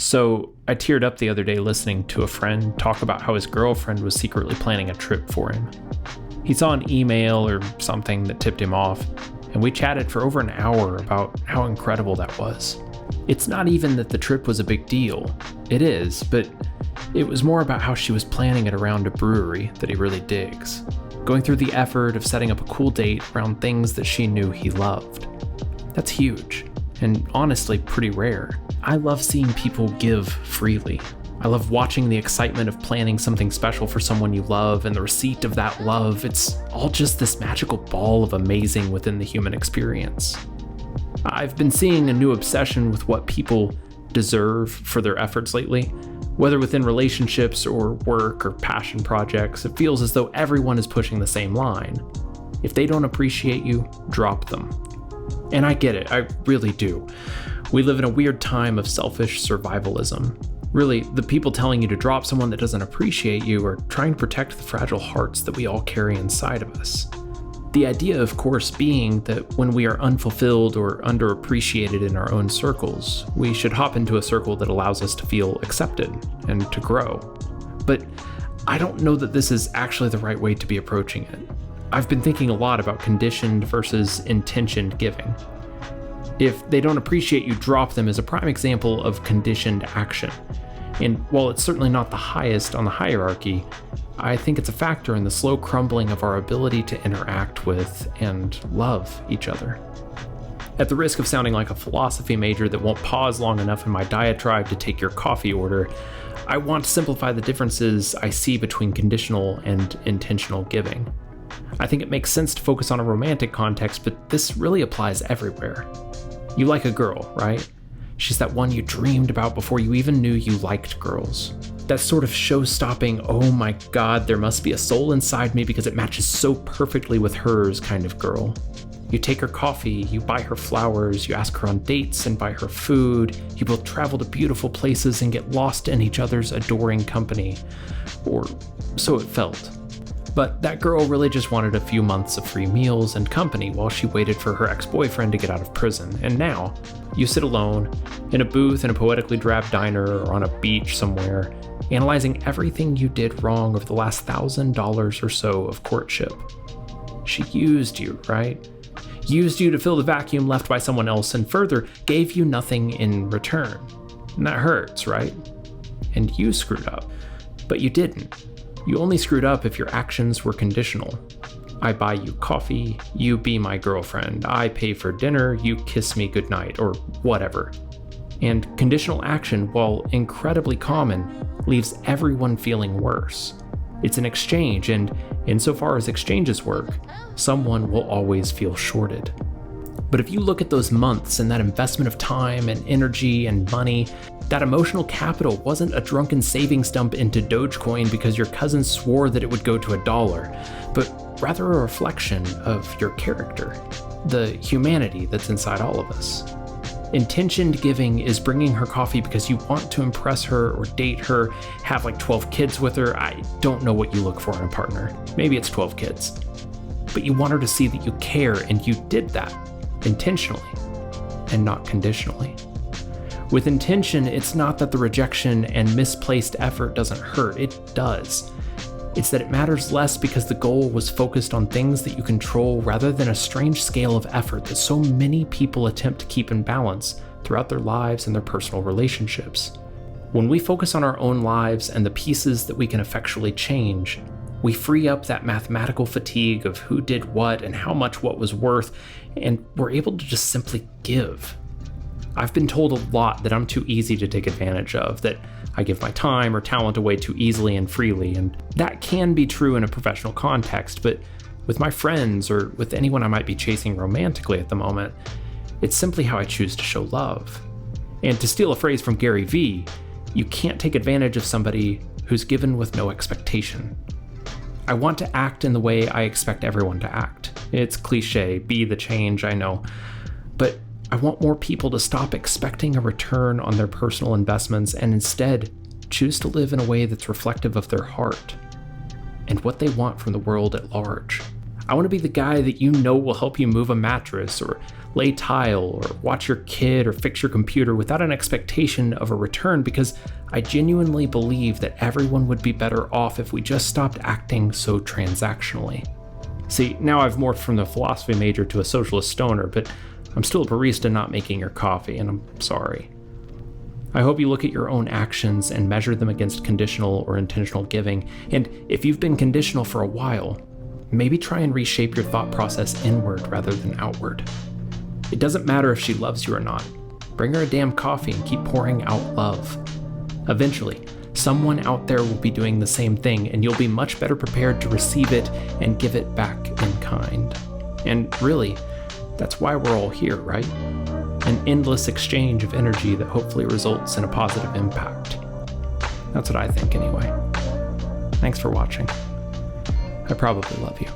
So I teared up the other day listening to a friend talk about how his girlfriend was secretly planning a trip for him. He saw an email or something that tipped him off, and we chatted for over an hour about how incredible that was. It's not even that the trip was a big deal. It is, but it was more about how she was planning it around a brewery that he really digs, going through the effort of setting up a cool date around things that she knew he loved. That's huge, and honestly pretty rare. I love seeing people give freely. I love watching the excitement of planning something special for someone you love and the receipt of that love. It's all just this magical ball of amazing within the human experience. I've been seeing a new obsession with what people deserve for their efforts lately. Whether within relationships or work or passion projects, it feels as though everyone is pushing the same line. If they don't appreciate you, drop them. And I get it, I really do. We live in a weird time of selfish survivalism. Really, the people telling you to drop someone that doesn't appreciate you are trying to protect the fragile hearts that we all carry inside of us. The idea, of course, being that when we are unfulfilled or underappreciated in our own circles, we should hop into a circle that allows us to feel accepted and to grow. But I don't know that this is actually the right way to be approaching it. I've been thinking a lot about conditioned versus intentioned giving. If they don't appreciate you, drop them is a prime example of conditioned action. And while it's certainly not the highest on the hierarchy, I think it's a factor in the slow crumbling of our ability to interact with and love each other. At the risk of sounding like a philosophy major that won't pause long enough in my diatribe to take your coffee order, I want to simplify the differences I see between conditional and intentional giving. I think it makes sense to focus on a romantic context, but this really applies everywhere. You like a girl, right? She's that one you dreamed about before you even knew you liked girls. That sort of show-stopping, oh my god, there must be a soul inside me because it matches so perfectly with hers kind of girl. You take her coffee, you buy her flowers, you ask her on dates and buy her food, you both travel to beautiful places and get lost in each other's adoring company. Or so it felt. But that girl really just wanted a few months of free meals and company while she waited for her ex-boyfriend to get out of prison. And now, you sit alone, in a booth in a poetically drab diner or on a beach somewhere, analyzing everything you did wrong over the last $1,000 or so of courtship. She used you, right? Used you to fill the vacuum left by someone else and further, gave you nothing in return. And that hurts, right? And you screwed up. But you didn't. You only screwed up if your actions were conditional. I buy you coffee, you be my girlfriend, I pay for dinner, you kiss me goodnight, or whatever. And conditional action, while incredibly common, leaves everyone feeling worse. It's an exchange, and insofar as exchanges work, someone will always feel shorted. But if you look at those months and that investment of time and energy and money, that emotional capital wasn't a drunken savings dump into Dogecoin because your cousin swore that it would go to $1, but rather a reflection of your character, the humanity that's inside all of us. Intentioned giving is bringing her coffee because you want to impress her or date her, have like 12 kids with her. I don't know what you look for in a partner. Maybe it's 12 kids. But you want her to see that you care, and you did that intentionally and not conditionally. With intention, it's not that the rejection and misplaced effort doesn't hurt. It does. It's that it matters less because the goal was focused on things that you control rather than a strange scale of effort that so many people attempt to keep in balance throughout their lives and their personal relationships. When we focus on our own lives and the pieces that we can effectually change, we free up that mathematical fatigue of who did what and how much what was worth, and we're able to just simply give. I've been told a lot that I'm too easy to take advantage of, that I give my time or talent away too easily and freely, and that can be true in a professional context, but with my friends or with anyone I might be chasing romantically at the moment, it's simply how I choose to show love. And to steal a phrase from Gary Vee, you can't take advantage of somebody who's given with no expectation. I want to act in the way I expect everyone to act. It's cliche, be the change, I know, but I want more people to stop expecting a return on their personal investments and instead choose to live in a way that's reflective of their heart and what they want from the world at large. I want to be the guy that you know will help you move a mattress or lay tile or watch your kid or fix your computer without an expectation of a return, because I genuinely believe that everyone would be better off if we just stopped acting so transactionally. See, now I've morphed from the philosophy major to a socialist stoner, but I'm still a barista not making your coffee, and I'm sorry. I hope you look at your own actions and measure them against conditional or intentional giving, and if you've been conditional for a while, maybe try and reshape your thought process inward rather than outward. It doesn't matter if she loves you or not. Bring her a damn coffee and keep pouring out love. Eventually, someone out there will be doing the same thing, and you'll be much better prepared to receive it and give it back in kind. And really, that's why we're all here, right? An endless exchange of energy that hopefully results in a positive impact. That's what I think anyway. Thanks for watching. I probably love you.